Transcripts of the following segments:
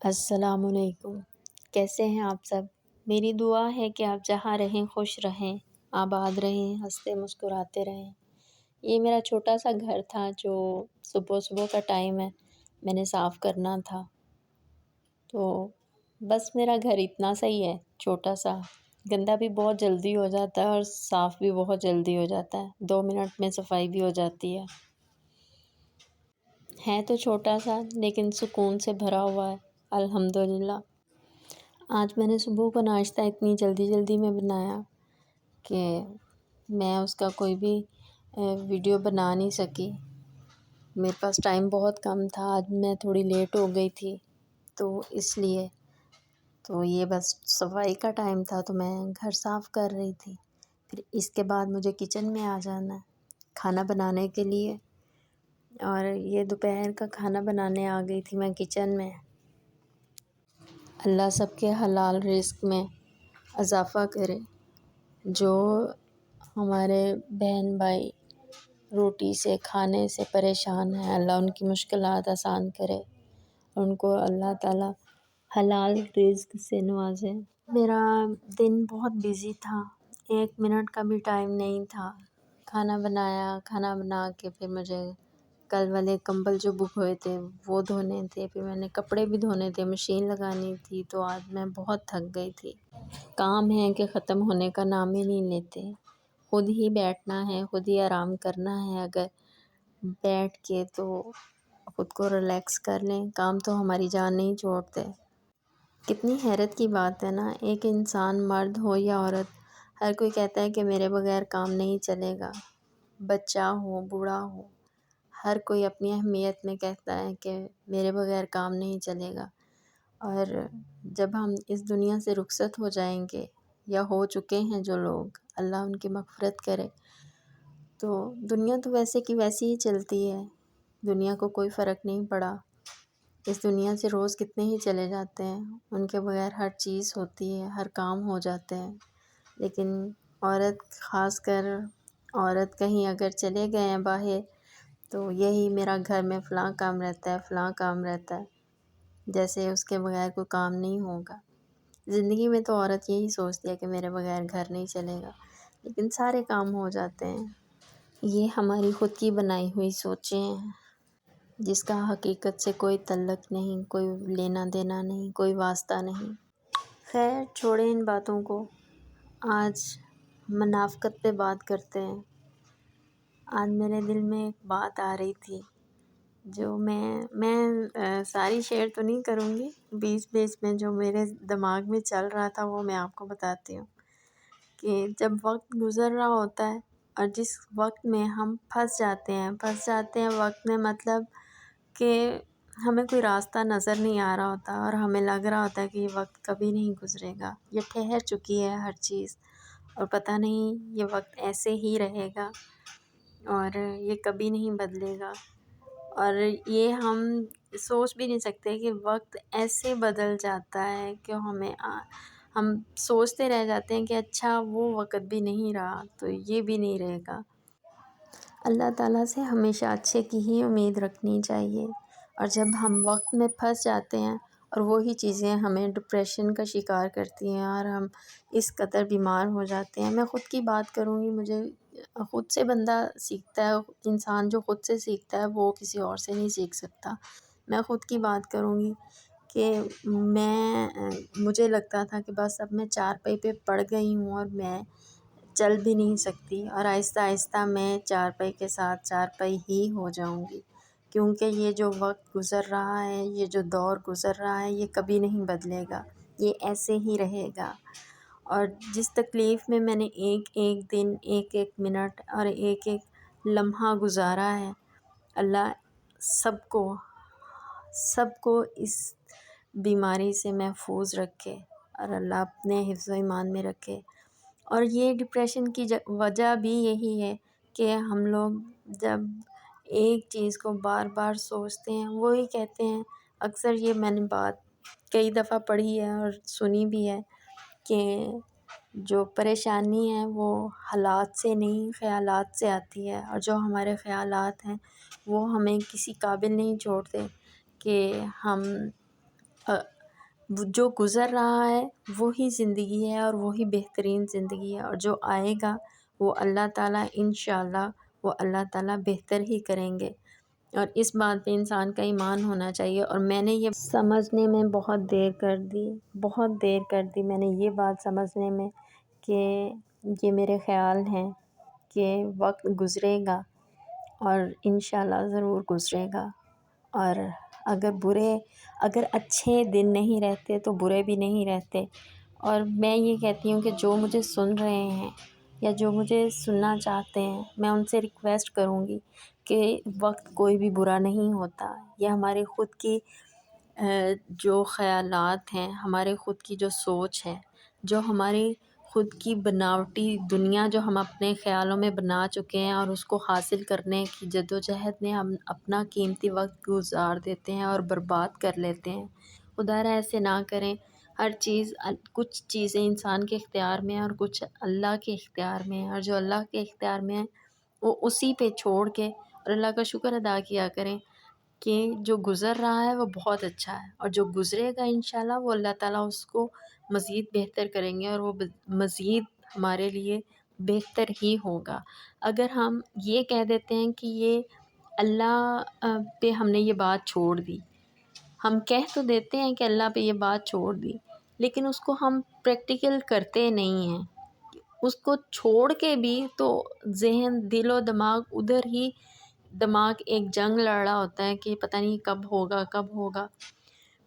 السلام علیکم۔ کیسے ہیں آپ سب؟ میری دعا ہے کہ آپ جہاں رہیں خوش رہیں، آباد رہیں، ہنستے مسکراتے رہیں۔ یہ میرا چھوٹا سا گھر تھا جو صبح صبح کا ٹائم ہے، میں نے صاف کرنا تھا۔ تو بس میرا گھر اتنا سا ہی ہے، چھوٹا سا، گندا بھی بہت جلدی ہو جاتا ہے اور صاف بھی بہت جلدی ہو جاتا ہے، 2 منٹ میں صفائی بھی ہو جاتی ہے تو چھوٹا سا لیکن سکون سے بھرا ہوا ہے، الحمدللہ۔ آج میں نے صبح کا ناشتہ اتنی جلدی جلدی میں بنایا کہ میں اس کا کوئی بھی ویڈیو بنا نہیں سکی۔ میرے پاس ٹائم بہت کم تھا، آج میں تھوڑی لیٹ ہو گئی تھی تو اس لیے تو یہ بس صفائی کا ٹائم تھا تو میں گھر صاف کر رہی تھی۔ پھر اس کے بعد مجھے کچن میں آ جانا ہے کھانا بنانے کے لیے، اور یہ دوپہر کا کھانا بنانے آ گئی تھی میں کچن میں۔ اللہ سب کے حلال رزق میں اضافہ کرے۔ جو ہمارے بہن بھائی روٹی سے کھانے سے پریشان ہیں، اللہ ان کی مشکلات آسان کرے، ان کو اللہ تعالیٰ حلال رزق سے نوازے۔ میرا دن بہت بیزی تھا، 1 منٹ کا بھی ٹائم نہیں تھا۔ کھانا بنایا، کھانا بنا کے پھر مجھے کل والے کمبل جو بک ہوئے تھے وہ دھونے تھے، پھر میں نے کپڑے بھی دھونے تھے، مشین لگانی تھی، تو آج میں بہت تھک گئی تھی۔ کام ہے کہ ختم ہونے کا نام ہی نہیں لیتے، خود ہی بیٹھنا ہے، خود ہی آرام کرنا ہے۔ اگر بیٹھ کے تو خود کو ریلیکس کر لیں، کام تو ہماری جان نہیں چھوڑتے۔ کتنی حیرت کی بات ہے نا، ایک انسان مرد ہو یا عورت، ہر کوئی کہتا ہے کہ میرے بغیر کام نہیں چلے گا، بچہ ہو بوڑھا ہو، ہر کوئی اپنی اہمیت میں کہتا ہے کہ میرے بغیر کام نہیں چلے گا۔ اور جب ہم اس دنیا سے رخصت ہو جائیں گے یا ہو چکے ہیں جو لوگ، اللہ ان کی مغفرت کرے، تو دنیا تو ویسے کی ویسی ہی چلتی ہے، دنیا کو کوئی فرق نہیں پڑا۔ اس دنیا سے روز کتنے ہی چلے جاتے ہیں، ان کے بغیر ہر چیز ہوتی ہے، ہر کام ہو جاتے ہیں، لیکن عورت، خاص کر عورت کہیں اگر چلے گئے ہیں باہر تو یہی میرا گھر میں فلاں کام رہتا ہے، فلاں کام رہتا ہے، جیسے اس کے بغیر کوئی کام نہیں ہوگا۔ زندگی میں تو عورت یہی سوچتی ہے کہ میرے بغیر گھر نہیں چلے گا، لیکن سارے کام ہو جاتے ہیں۔ یہ ہماری خود کی بنائی ہوئی سوچیں ہیں جس کا حقیقت سے کوئی تعلق نہیں، کوئی لینا دینا نہیں، کوئی واسطہ نہیں۔ خیر چھوڑیں ان باتوں کو، آج منافقت پہ بات کرتے ہیں۔ آج میرے دل میں ایک بات آ رہی تھی جو میں ساری شیئر تو نہیں کروں گی، بیچ بیچ میں جو میرے دماغ میں چل رہا تھا وہ میں آپ کو بتاتی ہوں کہ جب وقت گزر رہا ہوتا ہے اور جس وقت میں ہم پھنس جاتے ہیں وقت میں، مطلب کہ ہمیں کوئی راستہ نظر نہیں آ رہا ہوتا اور ہمیں لگ رہا ہوتا ہے کہ یہ وقت کبھی نہیں گزرے گا، یہ ٹھہر چکی ہے ہر چیز، اور پتہ نہیں یہ وقت ایسے ہی رہے گا اور یہ کبھی نہیں بدلے گا، اور یہ ہم سوچ بھی نہیں سکتے کہ وقت ایسے بدل جاتا ہے کہ ہم سوچتے رہ جاتے ہیں کہ اچھا وہ وقت بھی نہیں رہا تو یہ بھی نہیں رہے گا۔ اللہ تعالیٰ سے ہمیشہ اچھے کی ہی امید رکھنی چاہیے، اور جب ہم وقت میں پھنس جاتے ہیں اور وہی چیزیں ہمیں ڈپریشن کا شکار کرتی ہیں اور ہم اس قدر بیمار ہو جاتے ہیں۔ میں خود کی بات کروں گی، مجھے خود سے بندہ سیکھتا ہے، انسان جو خود سے سیکھتا ہے وہ کسی اور سے نہیں سیکھ سکتا۔ میں خود کی بات کروں گی کہ مجھے لگتا تھا کہ بس اب میں چارپائی پہ پڑ گئی ہوں اور میں چل بھی نہیں سکتی، اور آہستہ آہستہ میں چارپائی کے ساتھ چارپائی ہی ہو جاؤں گی، کیونکہ یہ جو وقت گزر رہا ہے، یہ جو دور گزر رہا ہے، یہ کبھی نہیں بدلے گا، یہ ایسے ہی رہے گا۔ اور جس تکلیف میں نے ایک ایک دن، ایک ایک منٹ اور ایک ایک لمحہ گزارا ہے، اللہ سب کو اس بیماری سے محفوظ رکھے اور اللہ اپنے حفظ و ایمان میں رکھے۔ اور یہ ڈپریشن کی وجہ بھی یہی ہے کہ ہم لوگ جب ایک چیز کو بار بار سوچتے ہیں، وہی کہتے ہیں، اکثر یہ میں نے بات کئی دفعہ پڑھی ہے اور سنی بھی ہے کہ جو پریشانی ہے وہ حالات سے نہیں، خیالات سے آتی ہے، اور جو ہمارے خیالات ہیں وہ ہمیں کسی قابل نہیں چھوڑتے کہ ہم جو گزر رہا ہے وہی زندگی ہے اور وہی بہترین زندگی ہے، اور جو آئے گا وہ اللہ تعالیٰ انشاءاللہ وہ اللہ تعالیٰ بہتر ہی کریں گے، اور اس بات پہ انسان کا ایمان ہونا چاہیے۔ اور میں نے یہ سمجھنے میں بہت دیر کر دی، بہت دیر کر دی میں نے یہ بات سمجھنے میں کہ یہ میرے خیال ہیں کہ وقت گزرے گا اور انشاءاللہ ضرور گزرے گا، اور اگر اچھے دن نہیں رہتے تو برے بھی نہیں رہتے۔ اور میں یہ کہتی ہوں کہ جو مجھے سن رہے ہیں یا جو مجھے سننا چاہتے ہیں، میں ان سے ریکویسٹ کروں گی کہ وقت کوئی بھی برا نہیں ہوتا، یہ ہمارے خود کی جو خیالات ہیں، ہمارے خود کی جو سوچ ہے، جو ہماری خود کی بناوٹی دنیا جو ہم اپنے خیالوں میں بنا چکے ہیں، اور اس کو حاصل کرنے کی جدوجہد میں ہم اپنا قیمتی وقت گزار دیتے ہیں اور برباد کر لیتے ہیں۔ خدا را ایسے نہ کریں۔ ہر چیز، کچھ چیزیں انسان کے اختیار میں ہیں اور کچھ اللہ کے اختیار میں ہیں، اور جو اللہ کے اختیار میں ہیں وہ اسی پہ چھوڑ کے اور اللہ کا شکر ادا کیا کریں کہ جو گزر رہا ہے وہ بہت اچھا ہے، اور جو گزرے گا انشاءاللہ وہ اللہ تعالیٰ اس کو مزید بہتر کریں گے، اور وہ مزید ہمارے لیے بہتر ہی ہوگا۔ اگر ہم یہ کہہ دیتے ہیں کہ یہ اللہ پہ ہم نے یہ بات چھوڑ دی، ہم کہہ تو دیتے ہیں کہ اللہ پہ یہ بات چھوڑ دی، لیکن اس کو ہم پریکٹیکل کرتے نہیں ہیں۔ اس کو چھوڑ کے بھی تو ذہن، دل و دماغ ادھر ہی، دماغ ایک جنگ لڑ رہا ہوتا ہے کہ پتہ نہیں کب ہوگا کب ہوگا۔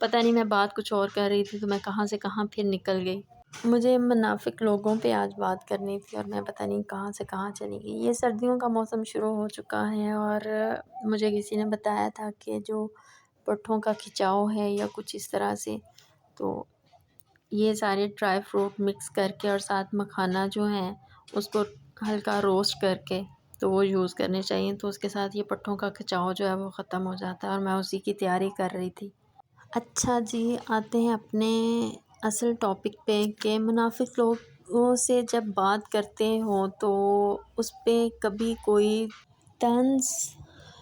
پتہ نہیں میں بات کچھ اور کر رہی تھی تو میں کہاں سے کہاں پھر نکل گئی۔ مجھے منافق لوگوں پہ آج بات کرنی تھی اور میں پتہ نہیں کہاں سے کہاں چلی گئی۔ یہ سردیوں کا موسم شروع ہو چکا ہے، اور مجھے کسی نے بتایا تھا کہ جو پٹھوں کا کھچاؤ ہے یا کچھ اس طرح سے، تو یہ سارے ڈرائی فروٹ مکس کر کے اور ساتھ مکھانا جو ہے اس کو ہلکا روسٹ کر کے تو وہ یوز کرنے چاہیے، تو اس کے ساتھ یہ پٹھوں کا کھچاؤ جو ہے وہ ختم ہو جاتا ہے، اور میں اسی کی تیاری کر رہی تھی۔ اچھا جی، آتے ہیں اپنے اصل ٹاپک پہ کہ منافق لوگوں سے جب بات کرتے ہو تو اس پہ کبھی کوئی طنز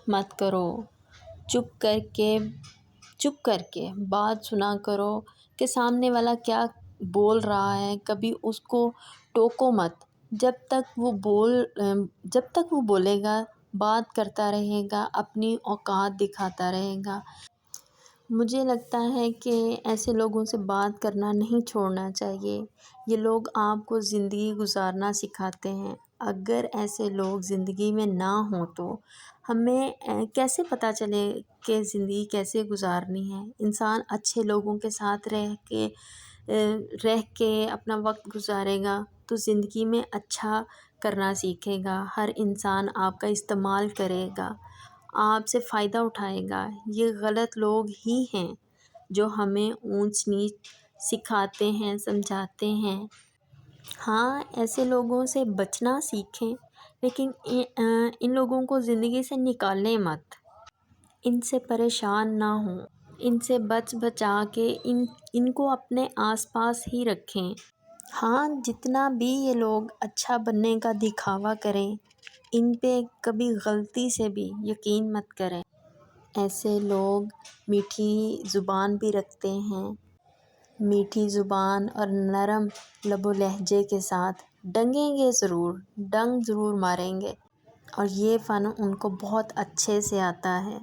مت کرو، چپ کر کے بات سنا کرو کہ سامنے والا کیا بول رہا ہے، کبھی اس کو ٹوکو مت، جب تک وہ بولے گا بات کرتا رہے گا، اپنی اوقات دکھاتا رہے گا۔ مجھے لگتا ہے کہ ایسے لوگوں سے بات کرنا نہیں چھوڑنا چاہیے، یہ لوگ آپ کو زندگی گزارنا سکھاتے ہیں۔ اگر ایسے لوگ زندگی میں نہ ہوں تو ہمیں کیسے پتہ چلے کہ زندگی کیسے گزارنی ہے؟ انسان اچھے لوگوں کے ساتھ رہ کے اپنا وقت گزارے گا تو زندگی میں اچھا کرنا سیکھے گا، ہر انسان آپ کا استعمال کرے گا، آپ سے فائدہ اٹھائے گا۔ یہ غلط لوگ ہی ہیں جو ہمیں اونچ نیچ سکھاتے ہیں، سمجھاتے ہیں۔ ہاں، ایسے لوگوں سے بچنا سیکھیں، لیکن ان لوگوں کو زندگی سے نکالیں مت، ان سے پریشان نہ ہوں، ان سے بچا کے ان کو اپنے آس پاس ہی رکھیں۔ ہاں، جتنا بھی یہ لوگ اچھا بننے کا دکھاوا کریں، ان پہ کبھی غلطی سے بھی یقین مت کریں۔ ایسے لوگ میٹھی زبان بھی رکھتے ہیں، میٹھی زبان اور نرم لب و لہجے کے ساتھ ڈنگیں گے ضرور، ڈنگ ضرور ماریں گے، اور یہ فن ان کو بہت اچھے سے آتا ہے۔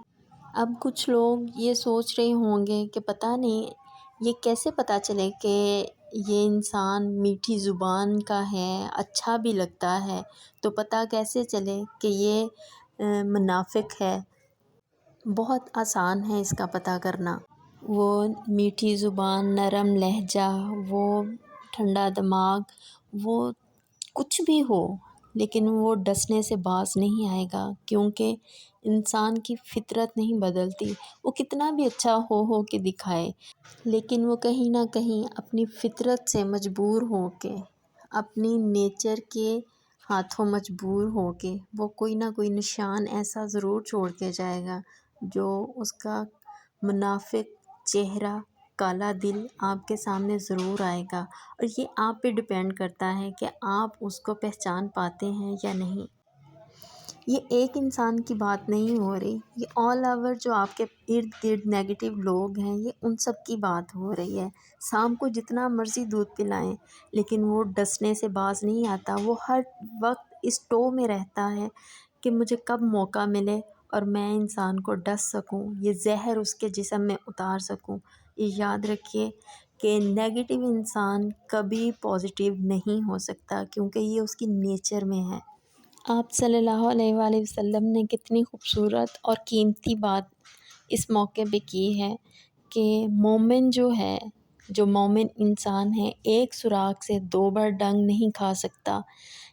اب کچھ لوگ یہ سوچ رہے ہوں گے کہ پتہ نہیں یہ کیسے پتہ چلے کہ یہ انسان میٹھی زبان کا ہے، اچھا بھی لگتا ہے، تو پتہ کیسے چلے کہ یہ منافق ہے؟ بہت آسان ہے اس کا پتہ کرنا۔ وہ میٹھی زبان، نرم لہجہ، وہ ٹھنڈا دماغ، وہ کچھ بھی ہو، لیکن وہ ڈسنے سے باز نہیں آئے گا، کیونکہ انسان کی فطرت نہیں بدلتی۔ وہ کتنا بھی اچھا ہو کے دکھائے، لیکن وہ کہیں نہ کہیں اپنی فطرت سے مجبور ہو کے، اپنی نیچر کے ہاتھوں مجبور ہو کے وہ کوئی نہ کوئی نشان ایسا ضرور چھوڑ کے جائے گا جو اس کا منافق چہرہ، کالا دل آپ کے سامنے ضرور آئے گا، اور یہ آپ پہ ڈیپینڈ کرتا ہے کہ آپ اس کو پہچان پاتے ہیں یا نہیں۔ یہ ایک انسان کی بات نہیں ہو رہی، یہ آل اوور جو آپ کے ارد گرد نیگیٹو لوگ ہیں، یہ ان سب کی بات ہو رہی ہے۔ شام کو جتنا مرضی دودھ پلائیں لیکن وہ ڈسنے سے باز نہیں آتا، وہ ہر وقت اس ٹو میں رہتا ہے کہ مجھے کب موقع ملے اور میں انسان کو ڈس سکوں، یہ زہر اس کے جسم میں اتار سکوں۔ یہ یاد رکھیے کہ نیگیٹو انسان کبھی پازیٹیو نہیں ہو سکتا، کیونکہ یہ اس کی نیچر میں ہے۔ آپ صلی اللہ علیہ وآلہ وسلم نے کتنی خوبصورت اور قیمتی بات اس موقع پہ کی ہے کہ مومن جو ہے، جو مومن انسان ہے، ایک سوراخ سے 2 بار ڈنگ نہیں کھا سکتا۔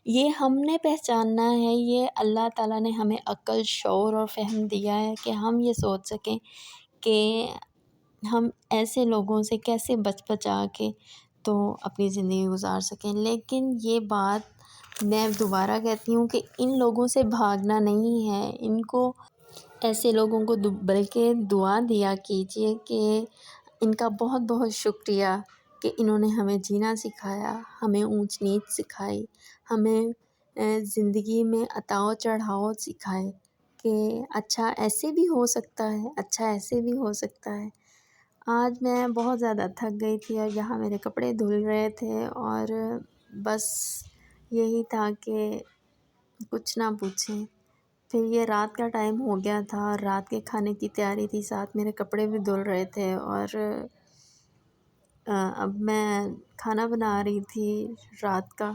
یہ ہم نے پہچاننا ہے، یہ اللہ تعالیٰ نے ہمیں عقل، شعور اور فہم دیا ہے کہ ہم یہ سوچ سکیں کہ ہم ایسے لوگوں سے کیسے بچا کے تو اپنی زندگی گزار سکیں۔ لیکن یہ بات میں دوبارہ کہتی ہوں کہ ان لوگوں سے بھاگنا نہیں ہے، ان کو ایسے لوگوں کو بلکہ دعا دیا کیجیے کہ ان کا بہت بہت شکریہ کہ انہوں نے ہمیں جینا سکھایا، ہمیں اونچ نیچ سکھائی، ہمیں زندگی میں اتاؤ چڑھاؤ سکھائے کہ اچھا ایسے بھی ہو سکتا ہے، اچھا ایسے بھی ہو سکتا ہے۔ آج میں بہت زیادہ تھک گئی تھی اور یہاں میرے کپڑے دھل رہے تھے اور بس یہی تھا کہ کچھ نہ پوچھیں۔ پھر یہ رات کا ٹائم ہو گیا تھا اور رات کے کھانے کی تیاری تھی، ساتھ میرے کپڑے بھی دھل رہے تھے اور اب میں کھانا بنا رہی تھی رات کا،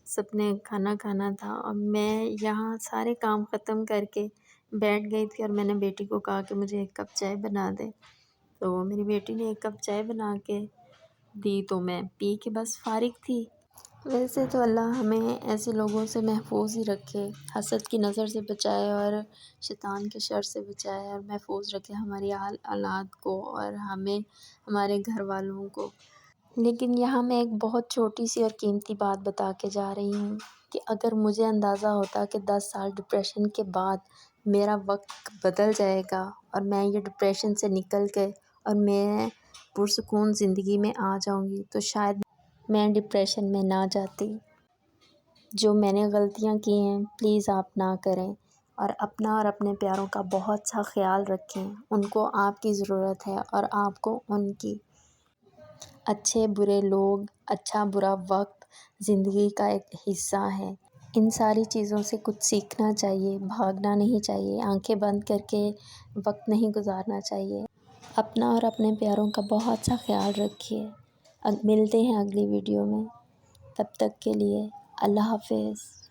سب نے کھانا کھانا تھا اور میں یہاں سارے کام ختم کر کے بیٹھ گئی تھی اور میں نے بیٹی کو کہا کہ مجھے 1 کپ چائے بنا دے، تو میری بیٹی نے 1 کپ چائے بنا کے دی تو میں پی کے بس فارغ تھی۔ ویسے تو اللہ ہمیں ایسے لوگوں سے محفوظ ہی رکھے، حسد کی نظر سے بچائے اور شیطان کے شر سے بچائے اور محفوظ رکھے ہماری اولاد کو اور ہمیں، ہمارے گھر والوں کو۔ لیکن یہاں میں ایک بہت چھوٹی سی اور قیمتی بات بتا کے جا رہی ہوں کہ اگر مجھے اندازہ ہوتا کہ 10 سال ڈپریشن کے بعد میرا وقت بدل جائے گا اور میں یہ ڈپریشن سے نکل کے اور میں پرسکون زندگی میں آ جاؤں گی تو شاید میں ڈپریشن میں نہ جاتی۔ جو میں نے غلطیاں کی ہیں پلیز آپ نہ کریں اور اپنا اور اپنے پیاروں کا بہت سا خیال رکھیں، ان کو آپ کی ضرورت ہے اور آپ کو ان کی۔ اچھے برے لوگ، اچھا برا وقت زندگی کا ایک حصہ ہے، ان ساری چیزوں سے کچھ سیکھنا چاہیے، بھاگنا نہیں چاہیے، آنکھیں بند کر کے وقت نہیں گزارنا چاہیے۔ اپنا اور اپنے پیاروں کا بہت سا خیال رکھیے۔ ملتے ہیں اگلی ویڈیو میں، تب تک کے لیے اللہ حافظ۔